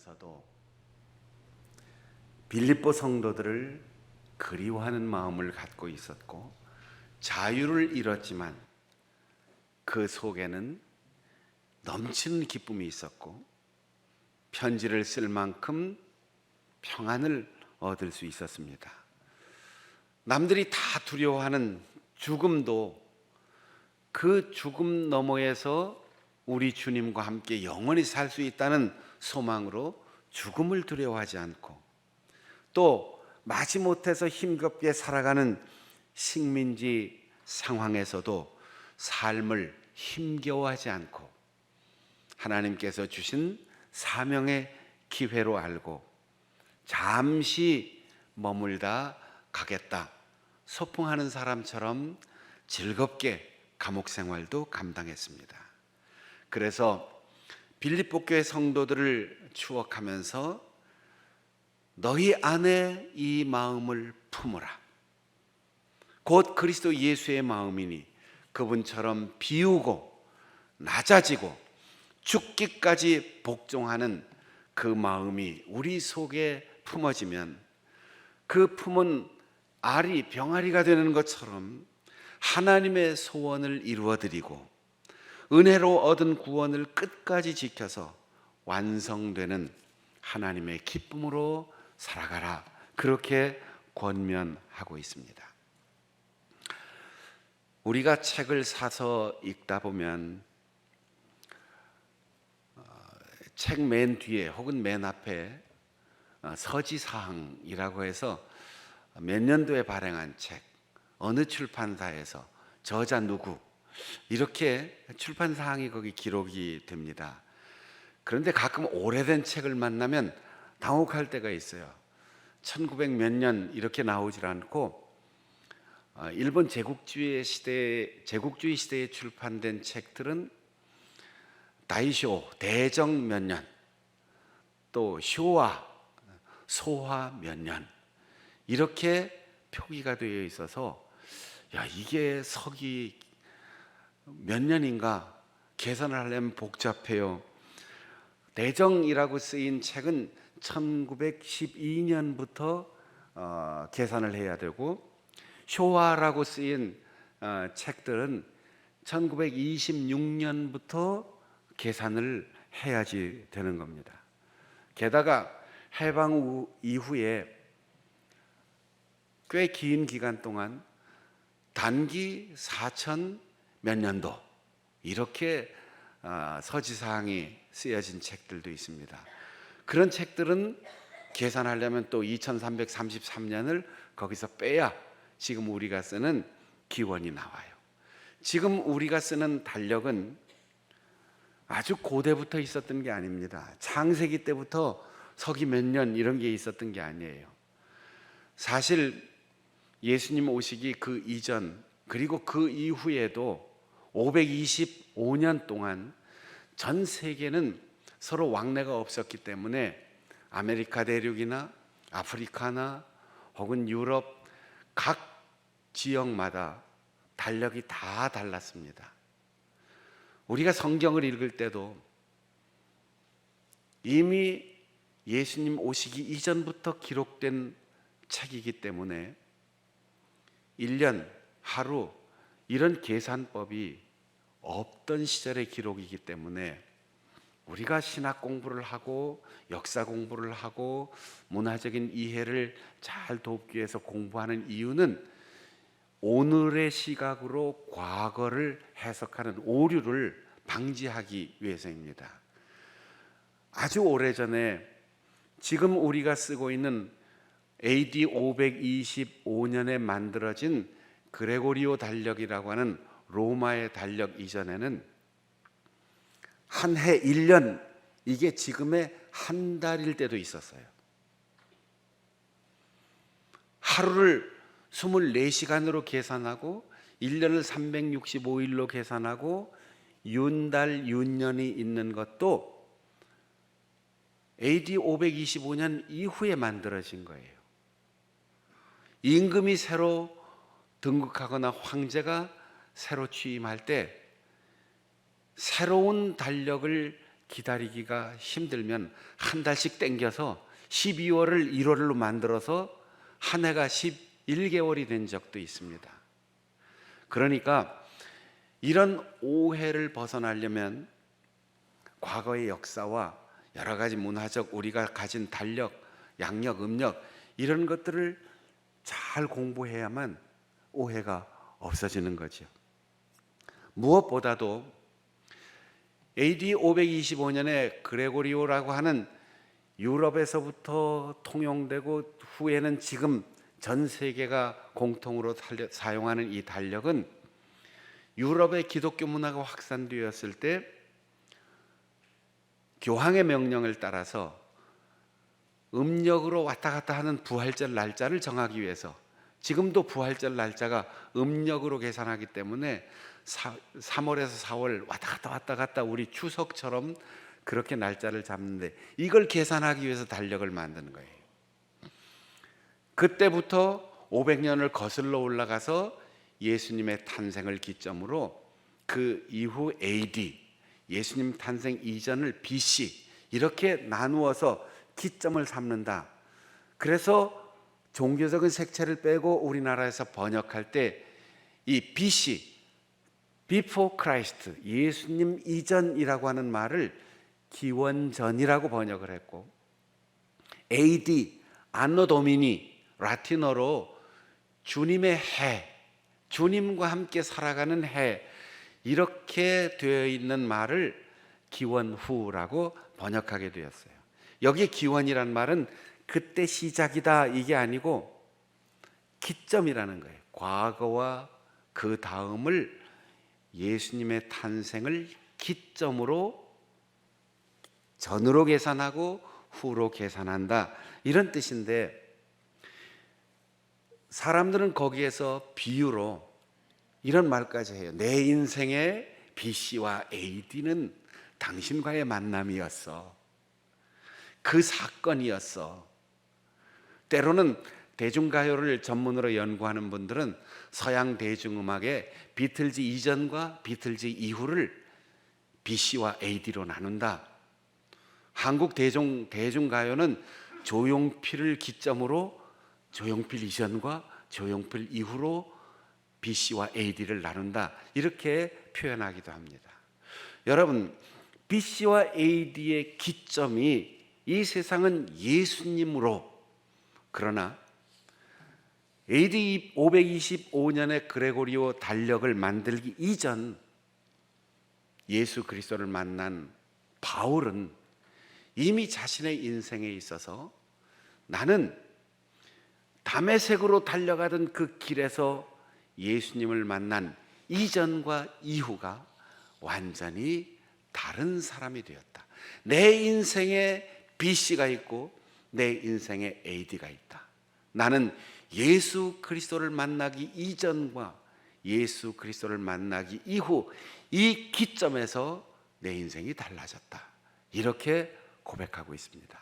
살아가면서도 빌립보 성도들을 그리워하는 마음을 갖고 있었고, 자유를 잃었지만 그 속에는 넘치는 기쁨이 있었고, 편지를 쓸 만큼 평안을 얻을 수 있었습니다. 남들이 다 두려워하는 죽음도 그 죽음 너머에서 우리 주님과 함께 영원히 살 수 있다는 소망으로 죽음을 두려워하지 않고, 또 마지못해서 힘겹게 살아가는 식민지 상황에서도 삶을 힘겨워하지 않고 하나님께서 주신 사명의 기회로 알고 잠시 머물다 가겠다 소풍하는 사람처럼 즐겁게 감옥 생활도 감당했습니다. 그래서 빌립보 교회 성도들을 추억하면서 너희 안에 이 마음을 품으라, 곧 그리스도 예수의 마음이니 그분처럼 비우고 낮아지고 죽기까지 복종하는 그 마음이 우리 속에 품어지면 그 품은 알이 병아리가 되는 것처럼 하나님의 소원을 이루어드리고 은혜로 얻은 구원을 끝까지 지켜서 완성되는 하나님의 기쁨으로 살아가라, 그렇게 권면하고 있습니다. 우리가 책을 사서 읽다 보면 책 맨 뒤에 혹은 맨 앞에 서지사항이라고 해서 몇 년도에 발행한 책, 어느 출판사에서, 저자 누구, 이렇게 출판사항이 거기 기록이 됩니다. 그런데 가끔 오래된 책을 만나면 당혹할 때가 있어요. 1900 몇 년 이렇게 나오질 않고 일본 제국주의 시대에 출판된 책들은 다이쇼, 대정 몇 년, 또 쇼와, 소화 몇 년, 이렇게 표기가 되어 있어서 이게 서기 몇 년인가 계산을 하려면 복잡해요. 대정이라고 쓰인 책은 1912년부터 계산을 해야 되고, 쇼와라고 쓰인 책들은 1926년부터 계산을 해야지 되는 겁니다. 게다가 해방 이후에 꽤 긴 기간 동안 단기 4천 몇 년도 이렇게 서지사항이 쓰여진 책들도 있습니다. 그런 책들은 계산하려면 또 2333년을 거기서 빼야 지금 우리가 쓰는 기원이 나와요. 지금 우리가 쓰는 달력은 아주 고대부터 있었던 게 아닙니다. 창세기 때부터 서기 몇 년 이런 게 있었던 게 아니에요. 사실 예수님 오시기 그 이전 그리고 그 이후에도 525년 동안 전 세계는 서로 왕래가 없었기 때문에 아메리카 대륙이나 아프리카나 혹은 유럽 각 지역마다 달력이 다 달랐습니다. 우리가 성경을 읽을 때도 이미 예수님 오시기 이전부터 기록된 책이기 때문에 1년, 하루 이런 계산법이 없던 시절의 기록이기 때문에 우리가 신학 공부를 하고 역사 공부를 하고 문화적인 이해를 잘 돕기 위해서 공부하는 이유는 오늘의 시각으로 과거를 해석하는 오류를 방지하기 위해서입니다. 아주 오래전에 지금 우리가 쓰고 있는 AD 525년에 만들어진 그레고리오 달력이라고 하는 로마의 달력 이전에는 한 해 1년, 이게 지금의 한 달일 때도 있었어요. 하루를 24시간으로 계산하고 1년을 365일로 계산하고 윤달, 윤년이 있는 것도 AD 525년 이후에 만들어진 거예요. 임금이 새로 등극하거나 황제가 새로 취임할 때 새로운 달력을 기다리기가 힘들면 한 달씩 땡겨서 12월을 1월로 만들어서 한 해가 11개월이 된 적도 있습니다. 그러니까 이런 오해를 벗어나려면 과거의 역사와 여러 가지 문화적 우리가 가진 달력, 양력, 음력 이런 것들을 잘 공부해야만 오해가 없어지는 거죠. 무엇보다도 AD 525년에 그레고리오라고 하는 유럽에서부터 통용되고 후에는 지금 전 세계가 공통으로 사용하는 이 달력은 유럽의 기독교 문화가 확산되었을 때 교황의 명령을 따라서 음력으로 왔다 갔다 하는 부활절 날짜를 정하기 위해서, 지금도 부활절 날짜가 음력으로 계산하기 때문에 3월에서 4월 왔다 갔다 우리 추석처럼 그렇게 날짜를 잡는데, 이걸 계산하기 위해서 달력을 만드는 거예요. 그때부터 500년을 거슬러 올라가서 예수님의 탄생을 기점으로 그 이후 AD, 예수님 탄생 이전을 BC 이렇게 나누어서 기점을 삼는다. 그래서 종교적인 색채를 빼고 우리나라에서 번역할 때 이 BC, Before Christ, 예수님 이전이라고 하는 말을 기원전이라고 번역을 했고, AD, 안노 도미니, 라틴어로 주님의 해, 주님과 함께 살아가는 해, 이렇게 되어 있는 말을 기원후라고 번역하게 되었어요. 여기 기원이란 말은 그때 시작이다 이게 아니고 기점이라는 거예요. 과거와 그 다음을 예수님의 탄생을 기점으로 전으로 계산하고 후로 계산한다, 이런 뜻인데, 사람들은 거기에서 비유로 이런 말까지 해요. 내 인생의 BC와 AD는 당신과의 만남이었어. 그 사건이었어. 때로는 대중가요를 전문으로 연구하는 분들은 서양 대중음악의 비틀즈 이전과 비틀즈 이후를 BC와 AD로 나눈다. 한국 대중가요는 조용필을 기점으로 조용필 이전과 조용필 이후로 BC와 AD를 나눈다, 이렇게 표현하기도 합니다. 여러분, BC와 AD의 기점이 이 세상은 예수님으로, 그러나 AD 525년에 그레고리오 달력을 만들기 이전 예수 그리스도를 만난 바울은 이미 자신의 인생에 있어서 나는 다메섹으로 달려가던 그 길에서 예수님을 만난 이전과 이후가 완전히 다른 사람이 되었다. 내 인생에 BC가 있고 내 인생에 AD가 있다. 나는 예수 그리스도를 만나기 이전과 예수 그리스도를 만나기 이후 이 기점에서 내 인생이 달라졌다, 이렇게 고백하고 있습니다.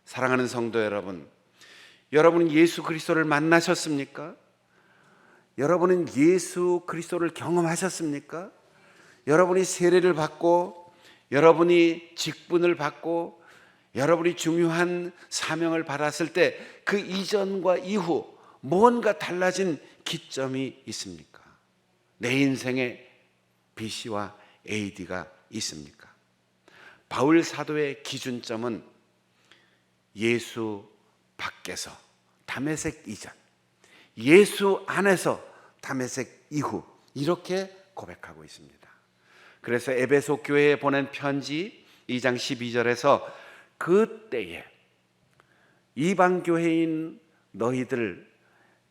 사랑하는 성도 여러분, 여러분은 예수 그리스도를 만나셨습니까? 여러분은 예수 그리스도를 경험하셨습니까? 여러분이 세례를 받고, 여러분이 직분을 받고, 여러분이 중요한 사명을 받았을 때 그 이전과 이후 뭔가 달라진 기점이 있습니까? 내 인생에 BC와 AD가 있습니까? 바울 사도의 기준점은 예수 밖에서 다메섹 이전, 예수 안에서 다메섹 이후, 이렇게 고백하고 있습니다. 그래서 에베소 교회에 보낸 편지 2장 12절에서 그때에 이방 교회인 너희들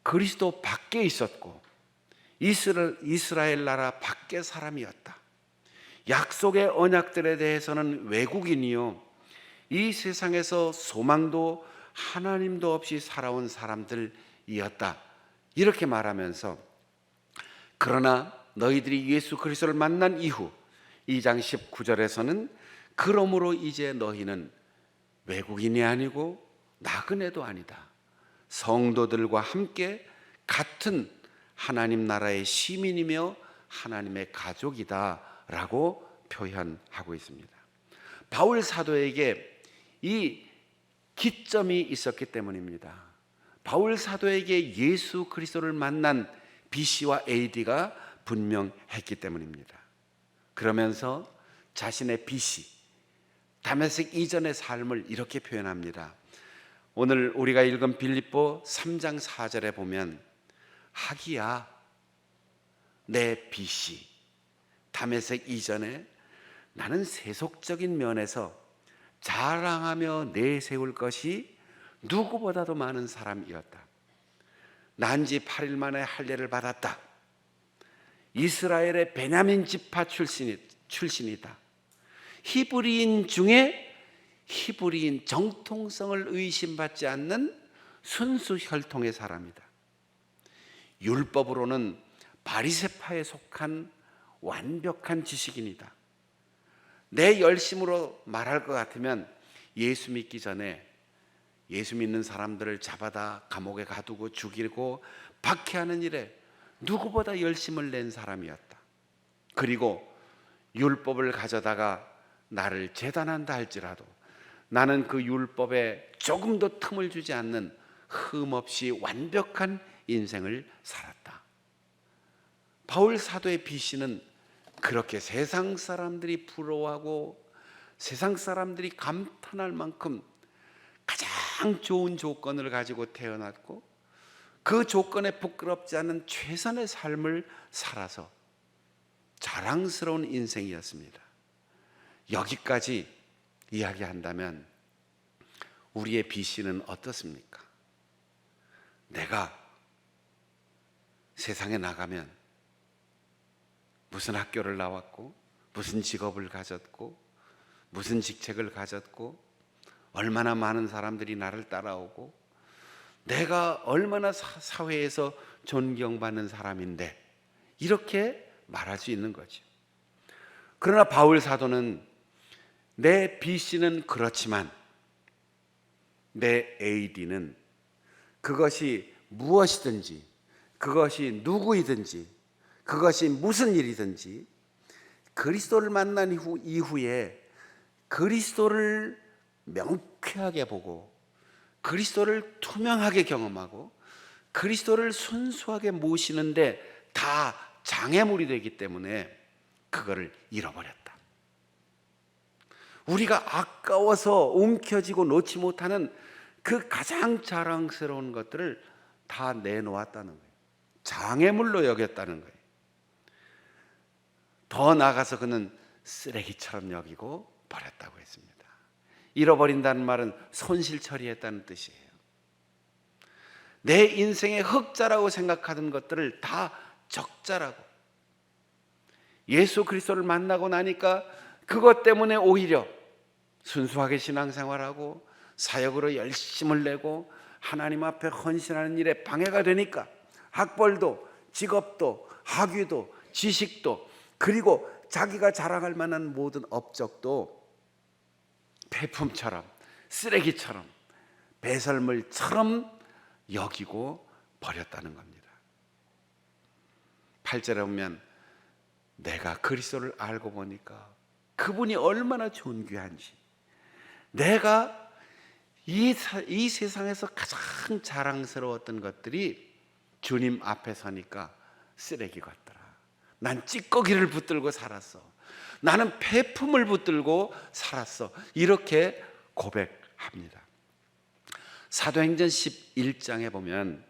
그리스도 밖에 있었고 이스라엘 나라 밖의 사람이었다. 약속의 언약들에 대해서는 외국인이요, 이 세상에서 소망도 하나님도 없이 살아온 사람들이었다, 이렇게 말하면서, 그러나 너희들이 예수 그리스도를 만난 이후 2장 19절에서는 그러므로 이제 너희는 외국인이 아니고 나그네도 아니다, 성도들과 함께 같은 하나님 나라의 시민이며 하나님의 가족이다 라고 표현하고 있습니다. 바울 사도에게 이 기점이 있었기 때문입니다. 바울 사도에게 예수 그리스도를 만난 BC와 AD가 분명했기 때문입니다. 그러면서 자신의 BC, 다메섹 이전의 삶을 이렇게 표현합니다. 오늘 우리가 읽은 빌립보 3장 4절에 보면 하기야 내 BC, 다메섹 이전에 나는 세속적인 면에서 자랑하며 내세울 것이 누구보다도 많은 사람이었다. 난지 8일 만에 할례를 받았다. 이스라엘의 베냐민 지파 출신이다. 히브리인 중에 히브리인 정통성을 의심받지 않는 순수 혈통의 사람이다. 율법으로는 바리새파에 속한 완벽한 지식인이다. 내 열심으로 말할 것 같으면 예수 믿기 전에 예수 믿는 사람들을 잡아다 감옥에 가두고 죽이고 박해하는 일에 누구보다 열심을 낸 사람이었다. 그리고 율법을 가져다가 나를 재단한다 할지라도 나는 그 율법에 조금도 틈을 주지 않는 흠없이 완벽한 인생을 살았다. 바울 사도의 BC는 그렇게 세상 사람들이 부러워하고 세상 사람들이 감탄할 만큼 가장 좋은 조건을 가지고 태어났고 그 조건에 부끄럽지 않은 최선의 삶을 살아서 자랑스러운 인생이었습니다. 여기까지 이야기한다면 우리의 BC는 어떻습니까? 내가 세상에 나가면 무슨 학교를 나왔고 무슨 직업을 가졌고 무슨 직책을 가졌고 얼마나 많은 사람들이 나를 따라오고 내가 얼마나 사회에서 존경받는 사람인데 이렇게 말할 수 있는 거죠. 그러나 바울 사도는 내 BC는 그렇지만 내 AD는 그것이 무엇이든지 그것이 누구이든지 그것이 무슨 일이든지 그리스도를 만난 이후에 그리스도를 명쾌하게 보고 그리스도를 투명하게 경험하고 그리스도를 순수하게 모시는데 다 장애물이 되기 때문에 그거를 잃어버렸다. 우리가 아까워서 움켜쥐고 놓지 못하는 그 가장 자랑스러운 것들을 다 내놓았다는 거예요. 장애물로 여겼다는 거예요. 더 나아가서 그는 쓰레기처럼 여기고 버렸다고 했습니다. 잃어버린다는 말은 손실 처리했다는 뜻이에요. 내 인생의 흑자라고 생각하던 것들을 다 적자라고, 예수 그리스도를 만나고 나니까 그것 때문에 오히려 순수하게 신앙생활하고 사역으로 열심을 내고 하나님 앞에 헌신하는 일에 방해가 되니까 학벌도 직업도 학위도 지식도 그리고 자기가 자랑할 만한 모든 업적도 폐품처럼 쓰레기처럼 배설물처럼 여기고 버렸다는 겁니다. 8절에 보면 내가 그리스도를 알고 보니까 그분이 얼마나 존귀한지, 내가 이 세상에서 가장 자랑스러웠던 것들이 주님 앞에 서니까 쓰레기 같더라. 난 찌꺼기를 붙들고 살았어. 나는 폐품을 붙들고 살았어. 이렇게 고백합니다. 사도행전 11장에 보면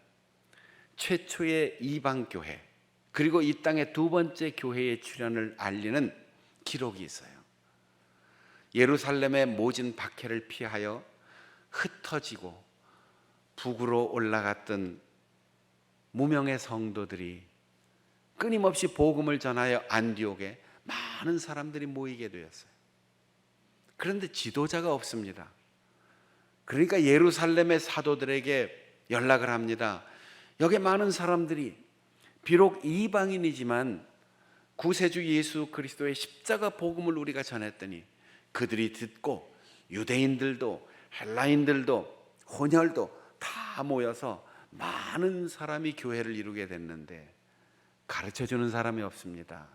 최초의 이방교회 그리고 이 땅의 두 번째 교회의 출현을 알리는 기록이 있어요. 예루살렘의 모진 박해를 피하여 흩어지고 북으로 올라갔던 무명의 성도들이 끊임없이 복음을 전하여 안디옥에 많은 사람들이 모이게 되었어요. 그런데 지도자가 없습니다. 그러니까 예루살렘의 사도들에게 연락을 합니다. 여기 많은 사람들이 비록 이방인이지만 구세주 예수 그리스도의 십자가 복음을 우리가 전했더니 그들이 듣고 유대인들도 헬라인들도 혼혈도 다 모여서 많은 사람이 교회를 이루게 됐는데 가르쳐주는 사람이 없습니다.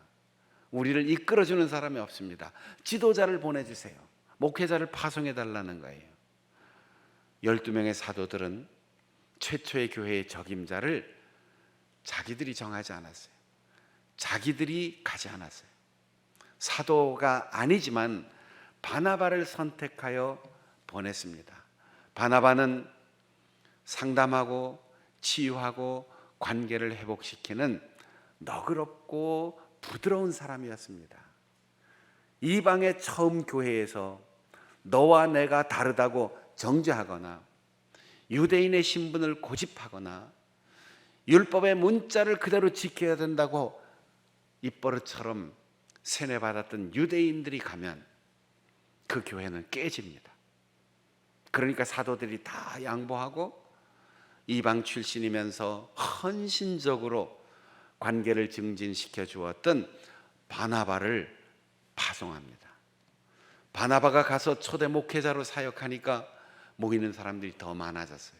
우리를 이끌어주는 사람이 없습니다. 지도자를 보내주세요. 목회자를 파송해 달라는 거예요. 12명의 사도들은 최초의 교회의 적임자를 자기들이 정하지 않았어요. 자기들이 가지 않았어요. 사도가 아니지만 바나바를 선택하여 보냈습니다. 바나바는 상담하고 치유하고 관계를 회복시키는 너그럽고 부드러운 사람이었습니다. 이방의 처음 교회에서 너와 내가 다르다고 정죄하거나 유대인의 신분을 고집하거나 율법의 문자를 그대로 지켜야 된다고 입버릇처럼 세뇌받았던 유대인들이 가면 그 교회는 깨집니다. 그러니까 사도들이 다 양보하고 이방 출신이면서 헌신적으로 관계를 증진시켜 주었던 바나바를 파송합니다. 바나바가 가서 초대 목회자로 사역하니까 모이는 사람들이 더 많아졌어요.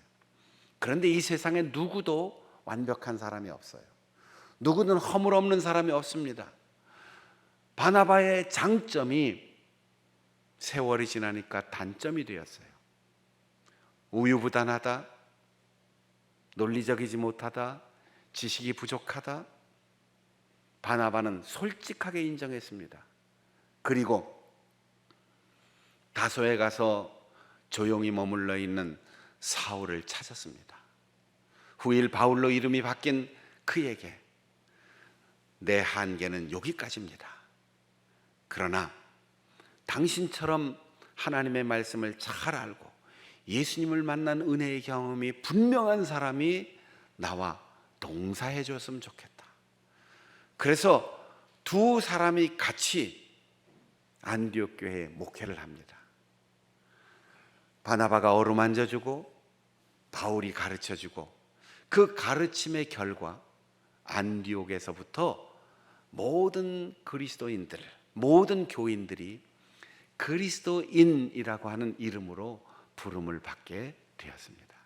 그런데 이 세상에 누구도 완벽한 사람이 없어요. 누구든 허물 없는 사람이 없습니다. 바나바의 장점이 세월이 지나니까 단점이 되었어요. 우유부단하다, 논리적이지 못하다, 지식이 부족하다. 바나바는 솔직하게 인정했습니다. 그리고 다소에 가서 조용히 머물러 있는 사울을 찾았습니다. 후일 바울로 이름이 바뀐 그에게 내 한계는 여기까지입니다. 그러나 당신처럼 하나님의 말씀을 잘 알고 예수님을 만난 은혜의 경험이 분명한 사람이 나와 동사해 줬으면 좋겠다. 그래서 두 사람이 같이 안디옥 교회에 목회를 합니다. 바나바가 어루만져 주고 바울이 가르쳐 주고 그 가르침의 결과 안디옥에서부터 모든 그리스도인들, 모든 교인들이 그리스도인이라고 하는 이름으로 부름을 받게 되었습니다.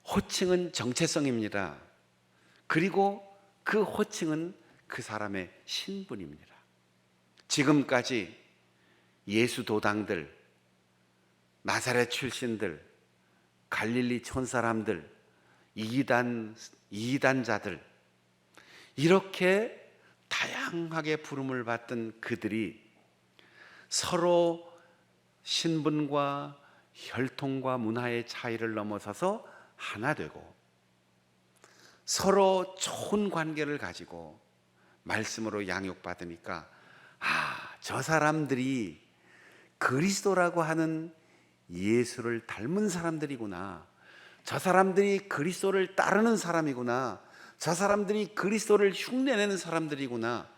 호칭은 정체성입니다. 그리고 그 호칭은 그 사람의 신분입니다. 지금까지 예수 도당들, 나사렛 출신들, 갈릴리 촌사람들, 이단자들, 이렇게 다양하게 부름을 받던 그들이 서로 신분과 혈통과 문화의 차이를 넘어서서 하나 되고 서로 좋은 관계를 가지고 말씀으로 양육받으니까 저 사람들이 그리스도라고 하는 예수를 닮은 사람들이구나. 저 사람들이 그리스도를 따르는 사람이구나. 저 사람들이 그리스도를 흉내내는 사람들이구나.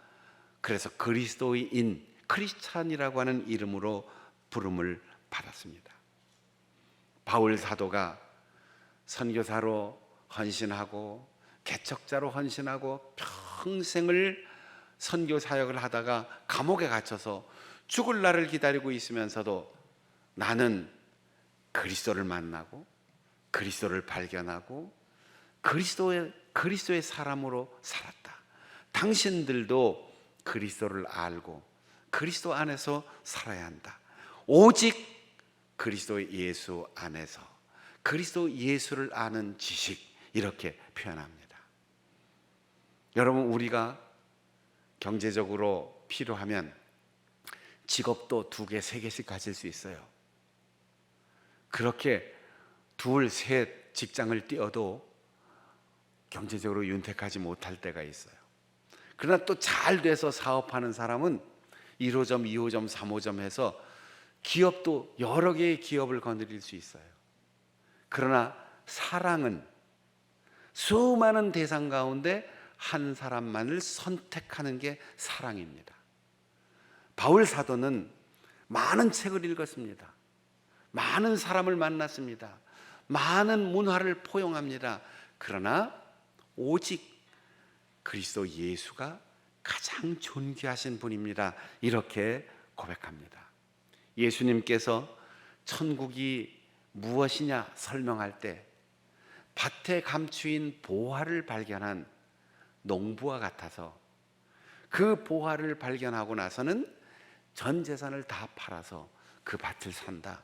그래서 그리스도인, 크리스찬이라고 하는 이름으로 부름을 받았습니다. 바울 사도가 선교사로 헌신하고 개척자로 헌신하고 평생을 선교 사역을 하다가 감옥에 갇혀서 죽을 날을 기다리고 있으면서도 나는 그리스도를 만나고 그리스도를 발견하고 그리스도의 사람으로 살았다. 당신들도 그리스도를 알고 그리스도 안에서 살아야 한다. 오직 그리스도 예수 안에서 그리스도 예수를 아는 지식, 이렇게 표현합니다. 여러분, 우리가 경제적으로 필요하면 직업도 2개, 3개씩 가질 수 있어요. 그렇게 2, 3 직장을 띄어도 경제적으로 윤택하지 못할 때가 있어요. 그러나 또 잘 돼서 사업하는 사람은 1호점, 2호점, 3호점 해서 기업도 여러 개의 기업을 거느릴 수 있어요. 그러나 사랑은 수많은 대상 가운데 한 사람만을 선택하는 게 사랑입니다. 바울 사도는 많은 책을 읽었습니다. 많은 사람을 만났습니다. 많은 문화를 포용합니다. 그러나 오직 그리스도 예수가 가장 존귀하신 분입니다. 이렇게 고백합니다. 예수님께서 천국이 무엇이냐 설명할 때 밭에 감추인 보화를 발견한 농부와 같아서 그 보화를 발견하고 나서는 전 재산을 다 팔아서 그 밭을 산다.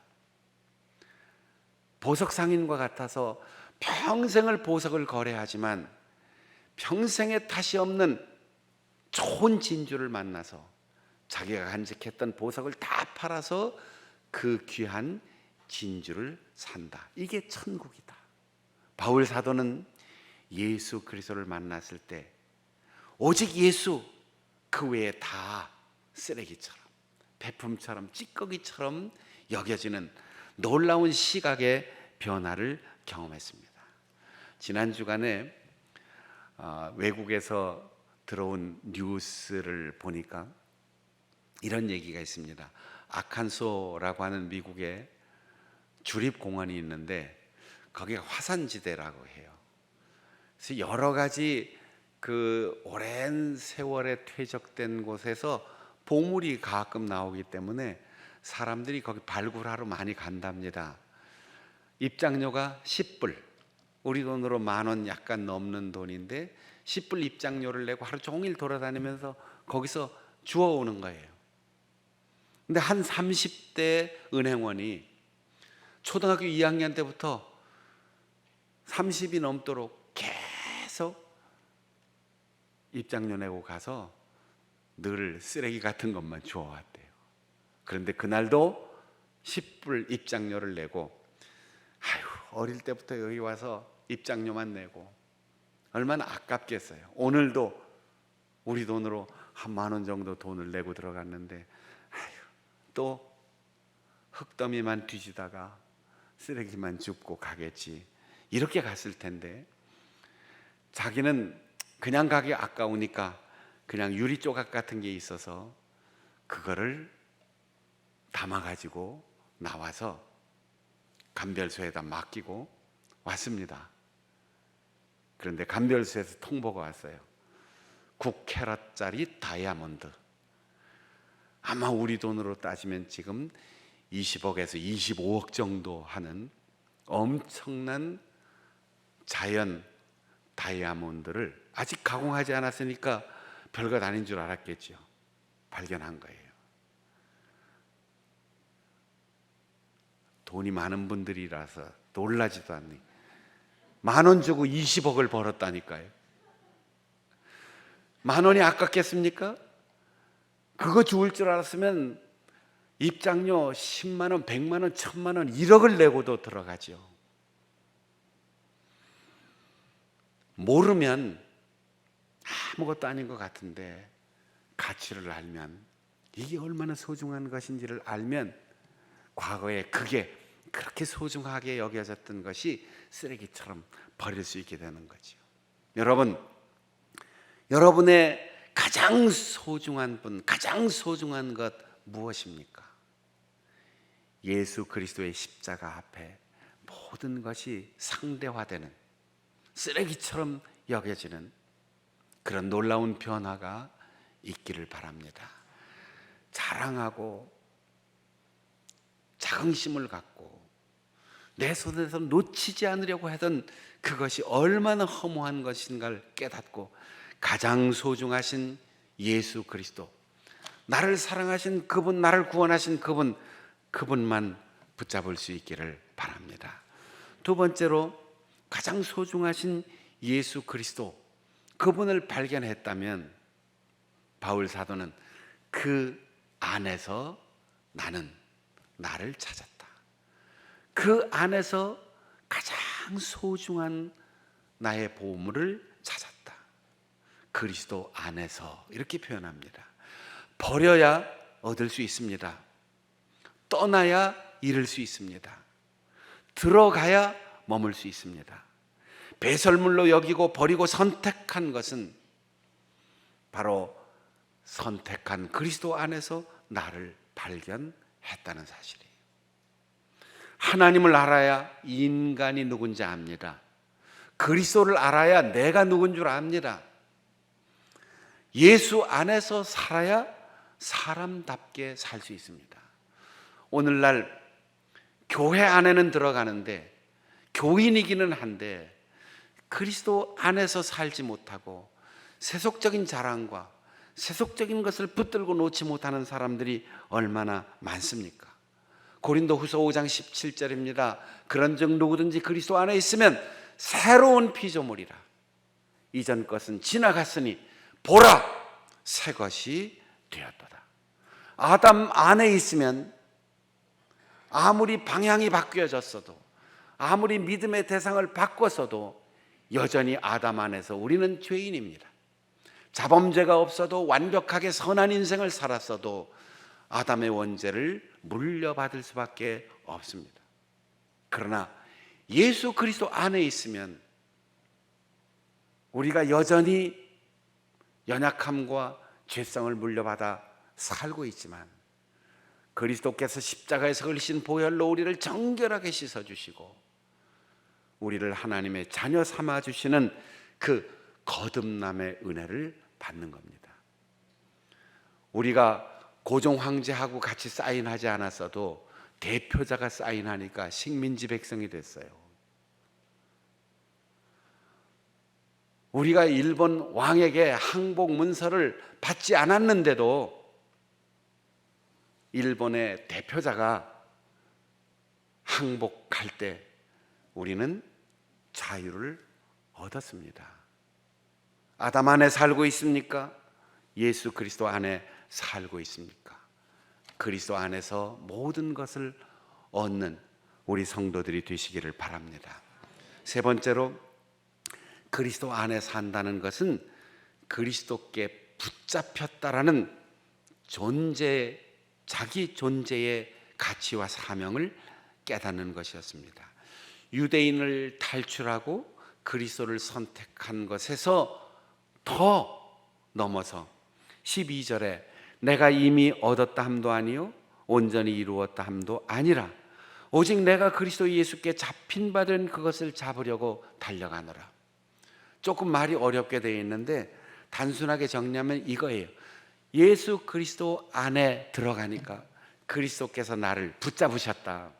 보석 상인과 같아서 평생을 보석을 거래하지만 평생에 탓이 없는 좋은 진주를 만나서 자기가 간직했던 보석을 다 팔아서 그 귀한 진주를 산다. 이게 천국이다. 바울 사도는 예수 그리스도를 만났을 때 오직 예수, 그 외에 다 쓰레기처럼, 배품처럼, 찌꺼기처럼 여겨지는 놀라운 시각의 변화를 경험했습니다. 지난 주간에 외국에서 들어온 뉴스를 보니까 이런 얘기가 있습니다. 아칸소라고 하는 미국의 주립공원이 있는데 거기가 화산지대라고 해요. 그래서 여러 가지 그 오랜 세월에 퇴적된 곳에서 보물이 가끔 나오기 때문에 사람들이 거기 발굴하러 많이 간답니다. 입장료가 10불, 우리 돈으로 10,000원 약간 넘는 돈인데 10불 입장료를 내고 하루 종일 돌아다니면서 거기서 주워오는 거예요. 근데 한 30대 은행원이 초등학교 2학년 때부터 30이 넘도록 계속 입장료 내고 가서 늘 쓰레기 같은 것만 주워왔대요. 그런데 그날도 10불 입장료를 내고, 아유, 어릴 때부터 여기 와서 입장료만 내고 얼마나 아깝겠어요. 오늘도 우리 돈으로 한 10,000원 정도 돈을 내고 들어갔는데, 아유, 또 흙더미만 뒤지다가 쓰레기만 줍고 가겠지, 이렇게 갔을 텐데 자기는 그냥 가기 아까우니까 그냥 유리 조각 같은 게 있어서 그거를 담아가지고 나와서 감별소에다 맡기고 왔습니다. 그런데 감별소에서 통보가 왔어요. 9캐럿짜리 다이아몬드, 아마 우리 돈으로 따지면 지금 20억에서 25억 정도 하는 엄청난 자연 다이아몬드를 아직 가공하지 않았으니까 별것 아닌 줄 알았겠죠. 발견한 거예요. 돈이 많은 분들이라서 놀라지도 않니. 10,000원 주고 20억을 벌었다니까요. 10,000원이 아깝겠습니까? 그거 주울 줄 알았으면 입장료 10만원, 100만원, 1000만원, 1억을 내고도 들어가죠. 모르면 아무것도 아닌 것 같은데 가치를 알면, 이게 얼마나 소중한 것인지를 알면 과거에 그게 그렇게 소중하게 여겨졌던 것이 쓰레기처럼 버릴 수 있게 되는 거죠. 여러분, 여러분의 가장 소중한 분, 가장 소중한 것 무엇입니까? 예수 그리스도의 십자가 앞에 모든 것이 상대화되는, 쓰레기처럼 여겨지는 그런 놀라운 변화가 있기를 바랍니다. 자랑하고 자긍심을 갖고 내 손에서 놓치지 않으려고 하던 그것이 얼마나 허무한 것인가를 깨닫고 가장 소중하신 예수 그리스도, 나를 사랑하신 그분, 나를 구원하신 그분, 그분만 붙잡을 수 있기를 바랍니다. 두 번째로, 가장 소중하신 예수 그리스도, 그분을 발견했다면 바울 사도는 그 안에서 나는 나를 찾았다. 그 안에서 가장 소중한 나의 보물을 찾았다. 그리스도 안에서, 이렇게 표현합니다. 버려야 얻을 수 있습니다. 떠나야 잃을 수 있습니다. 들어가야 머물 수 있습니다. 배설물로 여기고 버리고 선택한 것은 바로 선택한 그리스도 안에서 나를 발견했다는 사실이에요. 하나님을 알아야 인간이 누군지 압니다. 그리스도를 알아야 내가 누군 줄 압니다. 예수 안에서 살아야 사람답게 살 수 있습니다. 오늘날 교회 안에는 들어가는데, 교인이기는 한데 그리스도 안에서 살지 못하고 세속적인 자랑과 세속적인 것을 붙들고 놓지 못하는 사람들이 얼마나 많습니까? 고린도후서 5장 17절입니다. 그런즉 누구든지 그리스도 안에 있으면 새로운 피조물이라. 이전 것은 지나갔으니 보라, 새 것이 되었도다. 아담 안에 있으면 아무리 방향이 바뀌어졌어도, 아무리 믿음의 대상을 바꿨어도 여전히 아담 안에서 우리는 죄인입니다. 자범죄가 없어도, 완벽하게 선한 인생을 살았어도 아담의 원죄를 물려받을 수밖에 없습니다. 그러나 예수 그리스도 안에 있으면 우리가 여전히 연약함과 죄성을 물려받아 살고 있지만 그리스도께서 십자가에서 흘리신 보혈로 우리를 정결하게 씻어주시고 우리를 하나님의 자녀 삼아주시는 그 거듭남의 은혜를 받는 겁니다. 우리가 고종 황제하고 같이 사인하지 않았어도 대표자가 사인하니까 식민지 백성이 됐어요. 우리가 일본 왕에게 항복 문서를 받지 않았는데도 일본의 대표자가 항복할 때 우리는 자유를 얻었습니다. 아담 안에 살고 있습니까? 예수 그리스도 안에 살고 있습니까? 그리스도 안에서 모든 것을 얻는 우리 성도들이 되시기를 바랍니다. 세 번째로, 그리스도 안에 산다는 것은 그리스도께 붙잡혔다라는 자기 존재의 가치와 사명을 깨닫는 것이었습니다. 유대인을 탈출하고 그리스도를 선택한 것에서 더 넘어서 12절에 내가 이미 얻었다 함도 아니요 온전히 이루었다 함도 아니라 오직 내가 그리스도 예수께 잡힌 바 된 그것을 잡으려고 달려가노라. 조금 말이 어렵게 되어 있는데 단순하게 정리하면 이거예요. 예수 그리스도 안에 들어가니까 그리스도께서 나를 붙잡으셨다.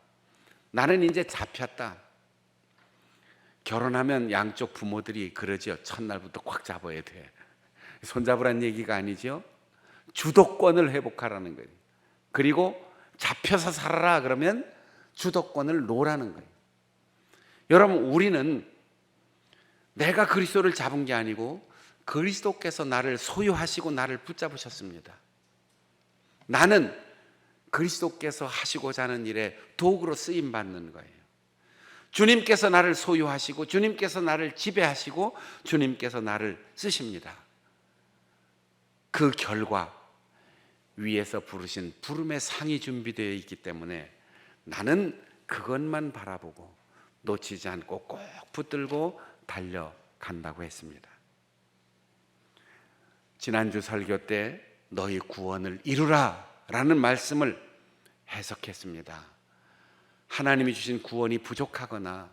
나는 이제 잡혔다. 결혼하면 양쪽 부모들이 그러죠. 첫날부터 꽉 잡아야 돼. 손잡으란 얘기가 아니죠. 주도권을 회복하라는 거예요. 그리고 잡혀서 살아라 그러면 주도권을 놓으라는 거예요. 여러분, 우리는 내가 그리스도를 잡은 게 아니고 그리스도께서 나를 소유하시고 나를 붙잡으셨습니다. 나는 그리스도께서 하시고자 하는 일에 도구로 쓰임 받는 거예요. 주님께서 나를 소유하시고 주님께서 나를 지배하시고 주님께서 나를 쓰십니다. 그 결과 위에서 부르신 부름의 상이 준비되어 있기 때문에 나는 그것만 바라보고 놓치지 않고 꼭 붙들고 달려간다고 했습니다. 지난주 설교 때 너희 구원을 이루라 라는 말씀을 해석했습니다. 하나님이 주신 구원이 부족하거나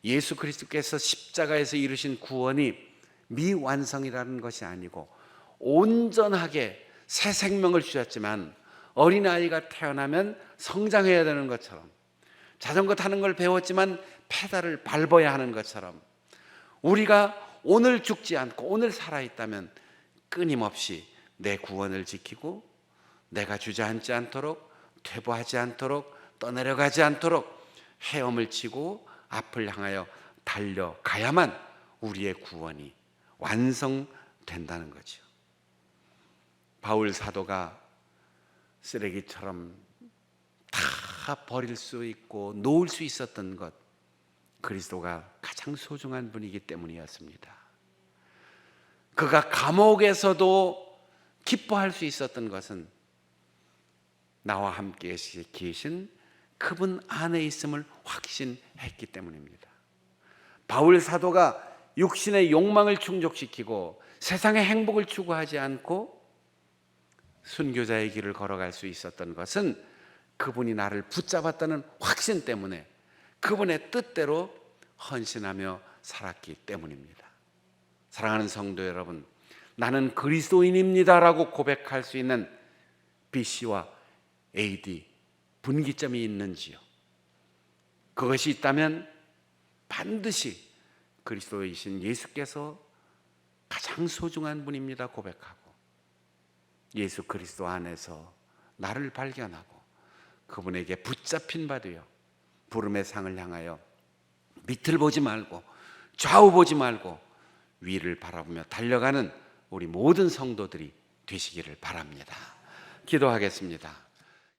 예수 그리스도께서 십자가에서 이루신 구원이 미완성이라는 것이 아니고 온전하게 새 생명을 주셨지만 어린아이가 태어나면 성장해야 되는 것처럼, 자전거 타는 걸 배웠지만 페달을 밟아야 하는 것처럼 우리가 오늘 죽지 않고 오늘 살아있다면 끊임없이 내 구원을 지키고 내가 주저앉지 않도록, 퇴보하지 않도록, 떠내려가지 않도록 헤엄을 치고 앞을 향하여 달려가야만 우리의 구원이 완성된다는 거죠. 바울 사도가 쓰레기처럼 다 버릴 수 있고 놓을 수 있었던 것, 그리스도가 가장 소중한 분이기 때문이었습니다. 그가 감옥에서도 기뻐할 수 있었던 것은 나와 함께 계신 그분 안에 있음을 확신했기 때문입니다. 바울 사도가 육신의 욕망을 충족시키고 세상의 행복을 추구하지 않고 순교자의 길을 걸어갈 수 있었던 것은 그분이 나를 붙잡았다는 확신 때문에 그분의 뜻대로 헌신하며 살았기 때문입니다. 사랑하는 성도 여러분, 나는 그리스도인입니다라고 고백할 수 있는 BC와 AD 분기점이 있는지요? 그것이 있다면 반드시 그리스도이신 예수께서 가장 소중한 분입니다 고백하고 예수 그리스도 안에서 나를 발견하고 그분에게 붙잡힌 바 되어 부름의 상을 향하여 밑을 보지 말고 좌우 보지 말고 위를 바라보며 달려가는 우리 모든 성도들이 되시기를 바랍니다. 기도하겠습니다.